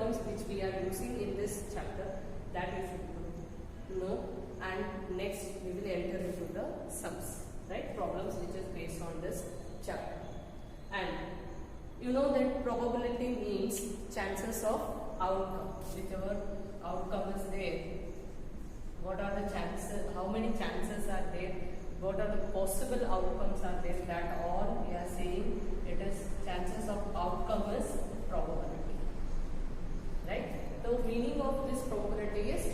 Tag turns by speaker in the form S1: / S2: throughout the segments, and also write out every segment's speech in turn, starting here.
S1: terms which we are using in this chapter, that you should know, and next we will enter into the sums, right? Problems which is based on this chapter. And you know that probability means chances of outcome. Whichever outcome is there, what are the chances, how many chances are there, what are the possible outcomes are there, that all we are saying it is chances of outcome is probability, right? The meaning of this probability is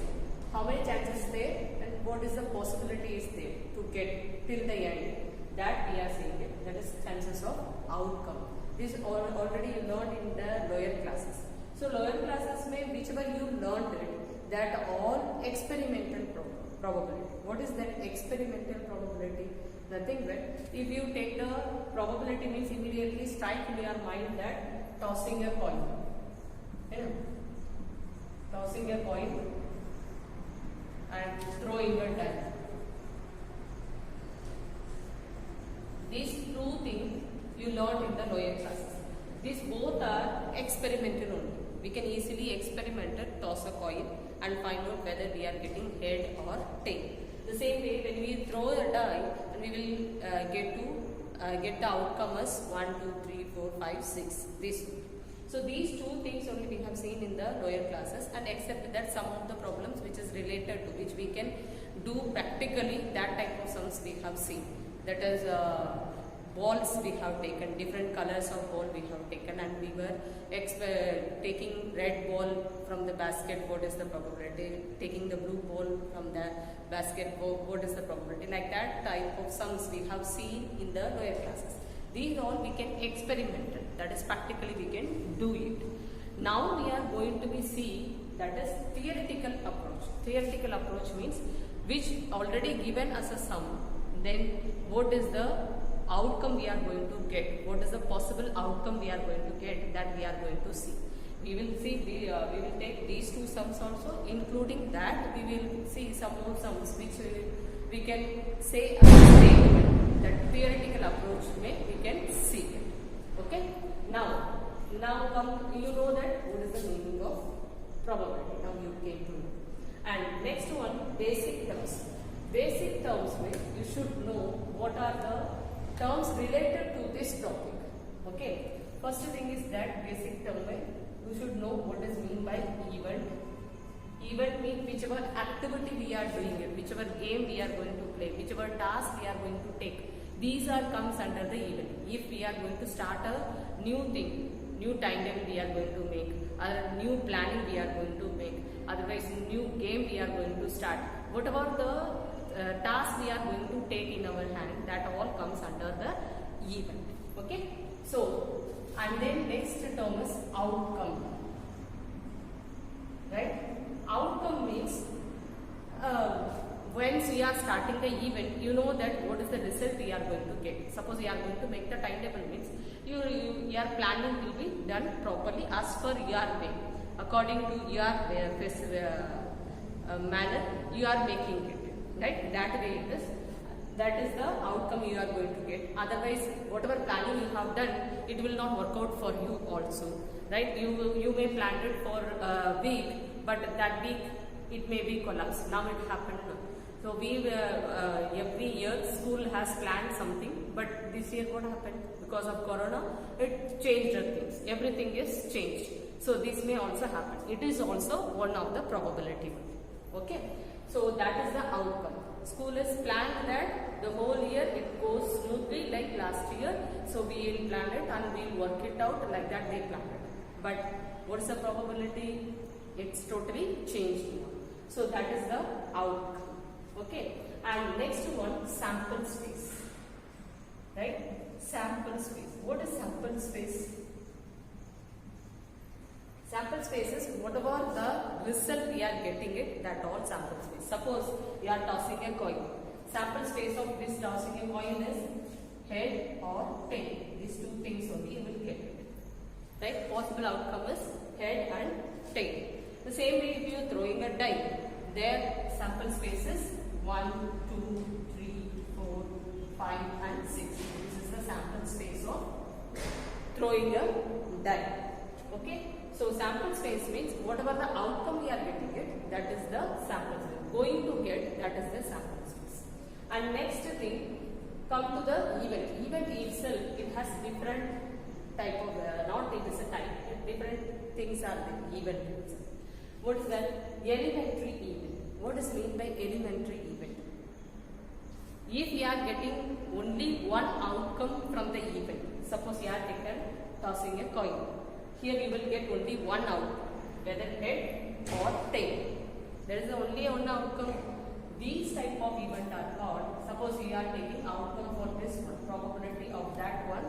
S1: how many chances there and what is the possibility is there to get till the end, that we are saying it, that is chances of outcome. This already you learned in the lower classes. So lower classes may whichever you learned it, that all experimental probability. What is that experimental probability? Nothing but if you take the probability means immediately strike in your mind that tossing a coin. You know, tossing a coin and throwing a die. These two things you learned in the lower classes. These both are experimental only. We can easily experiment it, toss a coin and find out whether we are getting head or tail. The same way when we throw a die and we will get the outcome as 1, 2, 3, 4, 5, 6. This. So these two things only we have seen in the lower classes, and except that some of the problems which is related to which we can do practically, that type of sums we have seen. That is balls we have taken, different colors of ball we have taken, and we were taking red ball from the basket, what is the probability, taking the blue ball from the basket, what is the probability, like that type of sums we have seen in the lower classes. These all we can experiment it, that is practically we can do it. Now we are going to be see that is theoretical approach. Theoretical approach means which already given us a sum, then what is the outcome we are going to get, what is the possible outcome we are going to get, that we are going to see. We will see, we will take these two sums also, including that we will see some more sums which we can say as a statement, that theoretical approach may we can see it. Okay. Now come, you know that what is the meaning of probability. Now you came to know. And next one, basic terms. Basic terms means you should know what are the terms related to this topic. Okay. First thing is that basic term, you should know what is mean by event. Event means whichever activity we are doing it, whichever game we are going to play, whichever task we are going to take. These are comes under the event. If we are going to start a new thing, new timetable we are going to make, or new planning we are going to make, otherwise new game we are going to start. Whatever the task we are going to take in our hand, that all comes under the event. Okay. So, and then next term is outcome. Right? Outcome means once we are starting the event, you know that what is the result we are going to get. Suppose you are going to make the timetable means your planning will be done properly as per your way, according to your manner you are making it. Right? That way it is. That is the outcome you are going to get. Otherwise, whatever planning you have done, it will not work out for you also. Right? You may plan it for a week, but that week it may be collapsed. Now it happened. So we every year school has planned something, but this year what happened? Because of Corona, it changed things. Everything is changed. So this may also happen. It is also one of the probability. Okay. So that is the outcome. School is planned that the whole year it goes smoothly like last year. So we will plan it and we will work it out like that they planned it. But what is the probability? It's totally changed now. So that is the outcome. Okay. And next one, sample space. Right? Sample space. What is sample space? Sample space is whatever the result we are getting it, that all sample space. Suppose we are tossing a coin. Sample space of this tossing a coin is head or tail. These two things only you will get it. Right? Possible outcome is head and tail. The same way if you are throwing a die, their sample space is 1, 2, 3, 4, 5 and 6. This is the sample space of throwing a die. Okay. So sample space means whatever the outcome we are getting it, that is the sample space. Going to get, that is the sample space. And next thing, come to the event. Event itself, it has different type of, not it is a type, different things are the event itself. What is that? Elementary event. What is meant by elementary event? If you are getting only one outcome from the event, suppose you are taken tossing a coin. Here you will get only one outcome, whether head or tail. There is only one outcome. These type of event are called, suppose you are taking outcome for this one, probability of that one.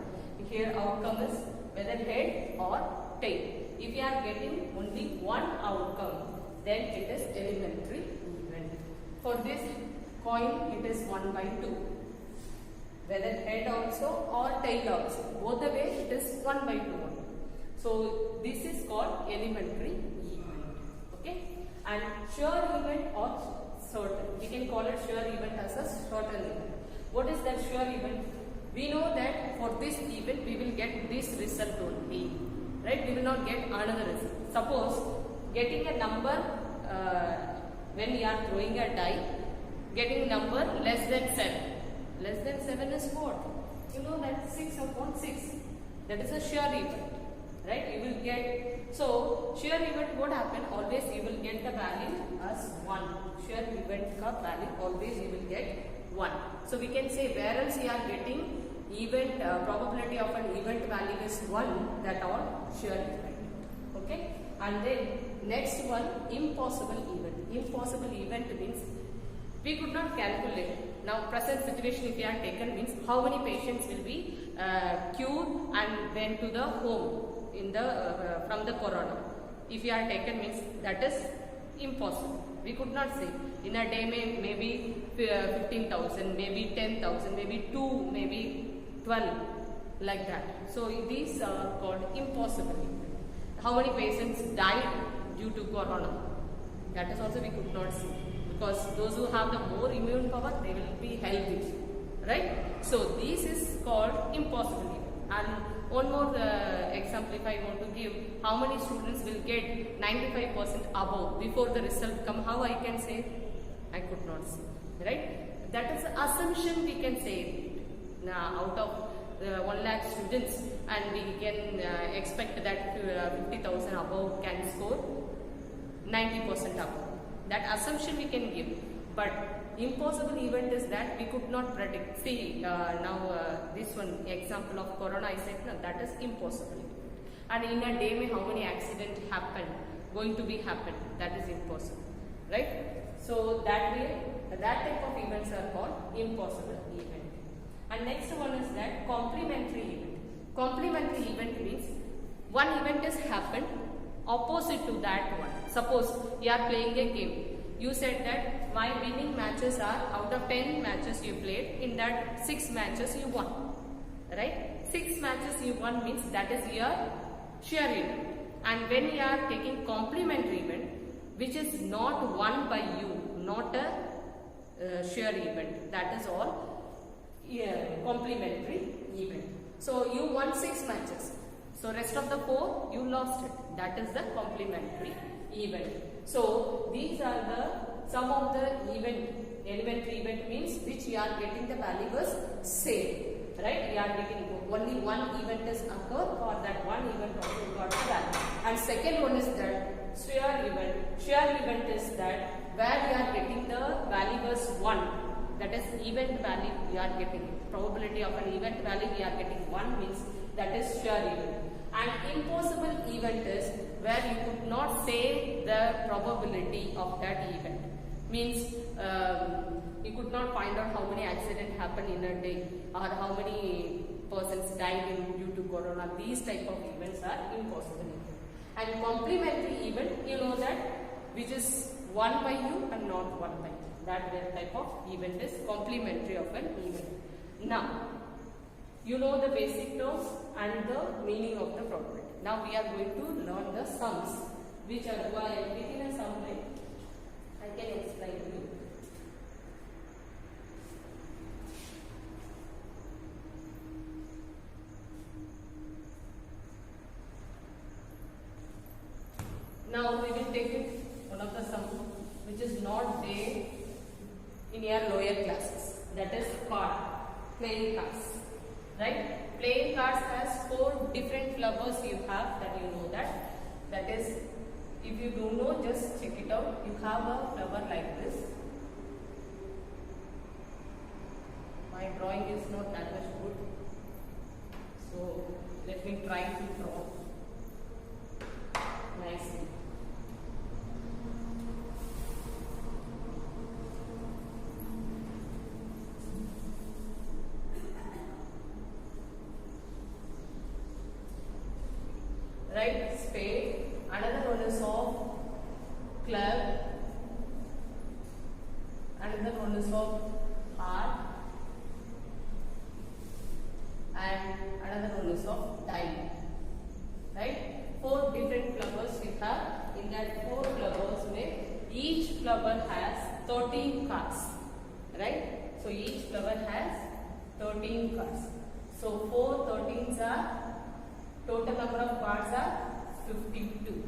S1: Here outcome is whether head or tail. If you are getting only one outcome, then it is elementary event. For this coin, it is 1 by 2. Whether head also or tail also. Both the way it is 1 by 2. So this is called elementary event. Okay? And sure event or certain. We can call it sure event as a certain event. What is that sure event? We know that for this event we will get this result only. Right? We will not get another result. Suppose getting a number when we are throwing a die, getting number less than 7. Less than 7 is what? You know that 6 upon 6. That is a sure event. Right? You will get, so sure event what happen? Always you will get the value as 1. Sure event ka value always you will get 1. So we can say where else you are getting event, probability of an event value is 1, that all sure event. Okay? And then next one, impossible event. Impossible event means we could not calculate. Now present situation if you are taken means how many patients will be cured and went to the home in the from the corona. If you are taken means that is impossible. We could not say. In a day maybe 15,000, maybe 10,000, maybe 2, maybe 12, like that. So these are called impossible. How many patients died due to corona? That is also we could not see. Because those who have the more immune power, they will be healthy. Right? So this is called impossible. And one more example if I want to give, how many students will get 95% above before the result come, how I can say? I could not say, right? That is the assumption we can say. Now out of 1 lakh students and we can expect that 50,000 above can score 90% above. That assumption we can give. But impossible event is that we could not predict. See now this one example of corona I said, no, that is impossible. And in a day how many accidents happen, going to be happen, that is impossible. Right? So that way, that type of events are called impossible event. And next one is that complementary event. Complementary event means one event has happened opposite to that one. Suppose you are playing a game. You said that my winning matches are out of 10 matches you played, in that 6 matches you won. Right? 6 matches you won means that is your sure event. And when you are taking complementary event, which is not won by you, not a sure event, that is all complementary event. So you won 6 matches. So rest of the 4 you lost it. That is the complementary event. So these are the some of the event. Elementary event means which you are getting the value was same. Right? You are getting only one event is occurred, or that one event also got the value. And second one is that sure event. Sure event is that where you are getting the value was 1. That is event value you are getting. Probability of an event value we are getting 1 means that is sure event. And impossible event is where you could not say the probability of that event. Means you could not find out how many accidents happen in a day or how many persons died due to corona. These type of events are impossible event. And complementary event, you know that which is won by you and not won by you. That type of event is complementary of an event. Now, you know the basic terms and the meaning of the probability. Now we are going to learn the sums, which are written in some way. I can explain to you. not there in your lower classes. That is card, playing cards, right? Playing cards has 4 different flowers you have, that you know that. That is, if you don't know, just check it out. You have a flower like this. My drawing is not that much good, so let me try to draw nicely. Right, spade. Another one is of club. Another one is of heart. And another one is of diamond. Right? 4 different flowers we have. In that 4 flowers, where each flower has 13 cards. Right? So each flower has 13 cards. So 4 13s are, total number of cards are 52.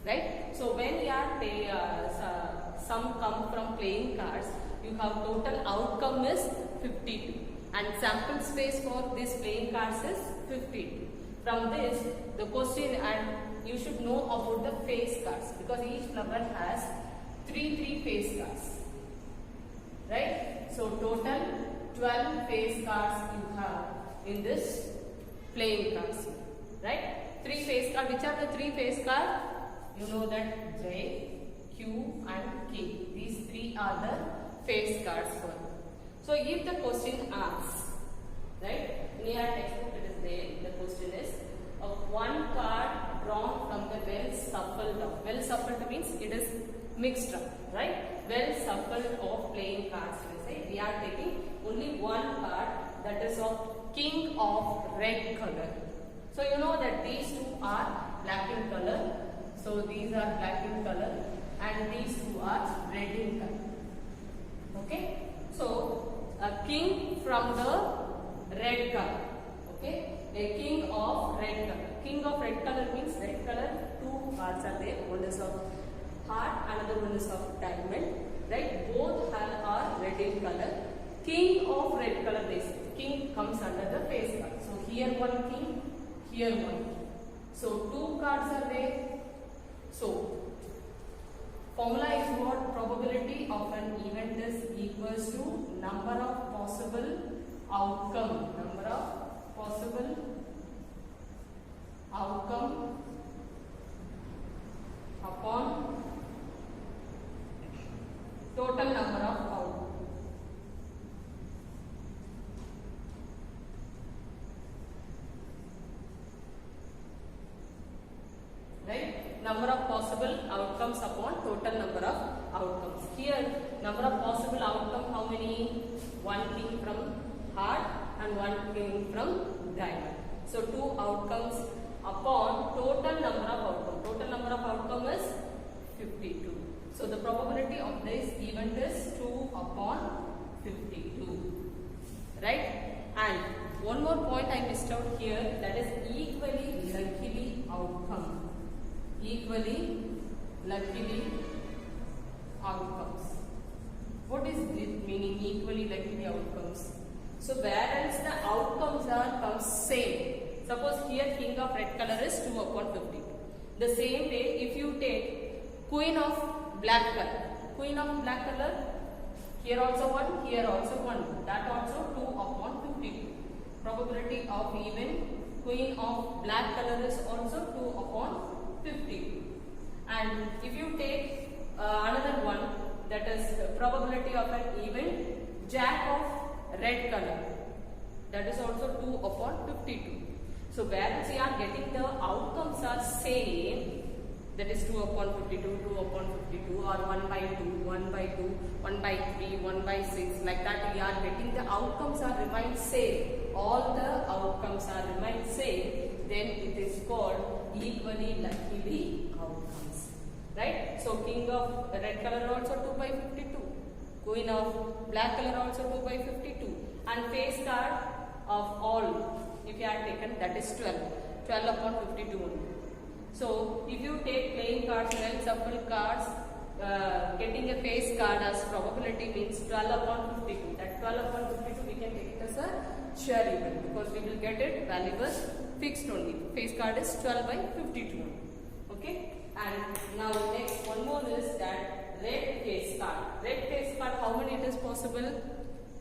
S1: Right? So when you are some come from playing cards, you have total outcome is 52. And sample space for this playing cards is 52. From this, the question, and you should know about the face cards, because each flower has 3 face cards. Right? So total 12 face cards you have in this playing cards. Right? 3 face cards. Which are the 3 face cards? You know that J, Q and K. These 3 are the face cards for. So if the question asks, right, in your textbook it is there, the question is of 1 card drawn from the well shuffled of. Well shuffled means it is mixed up, right? Well shuffled of playing cards. We say we are taking only 1 card, that is of king of red color. So you know that these 2 are black in color. So these are black in color and these 2 are red in color. Okay? So a king from the red color. Okay? A king of red color. King of red color means red color. 2 cards are there. One is of heart, another one is of diamond. Right? Both are red in color. King of red color, they say. King comes under the face card. So here 1 king, here 1 king. So 2 cards are there. So formula is what? Probability of an event is equals to number of possible outcome. Number of possible outcome upon total number of outcome. Right? Number of possible outcomes upon total number of outcomes. Here, number of possible outcome, how many? 1 king from heart and 1 king from diamond. So 2 outcomes upon total number of outcome. Total number of outcome is 52. So the probability of this event is 2 upon 52. Right? And one more point I missed out here, that is equally luckily outcome. Equally luckily outcomes. What is this meaning, equally luckily outcomes? So whereas the outcomes are same. Suppose here king of red color is 2 upon 52. The same way, if you take queen of black color. Queen of black color, here also 1, here also 1. That also 2 upon 52. Probability of even queen of black color is also 2 upon 50. And if you take another one, that is probability of an event jack of red color, that is also 2 upon 52. So whereas we are getting the outcomes are same, that is 2 upon 52, 2 upon 52, or 1 by 2, 1 by 2, 1 by 3, 1 by 6, like that we are getting the outcomes are remain same. All the outcomes are remain same, then it is called equally luckily outcomes. Right? So king of red color also 2 by 52. Queen of black color also 2 by 52. And face card of all, if you are taken, that is 12. 12 upon 52 only. So if you take playing cards, well shuffled cards, get getting a face card as probability means 12 upon 52. That 12 upon 52 we can take it as a shear event because we will get it value was fixed only. Face card is 12 by 52. Okay. And now next one more is that red face card. Red face card, how many it is possible?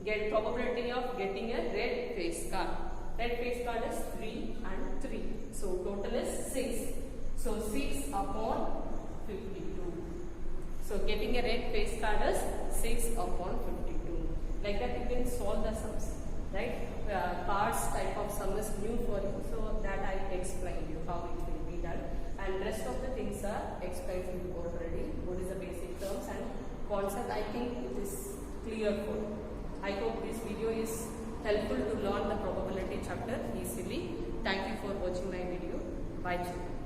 S1: Get probability of getting a red face card. Red face card is 3 and 3. So total is 6. So 6 upon 52. So getting a red face card is 6 upon 52. Like that you can solve the sums. Right? Cards type of sum is new for you. So that I explained you how it will be done. And rest of the things are explained to you already. What is the basic terms and concept. I think it is clear for you. I hope this video is helpful to learn the probability chapter easily. Thank you for watching my video. Bye children.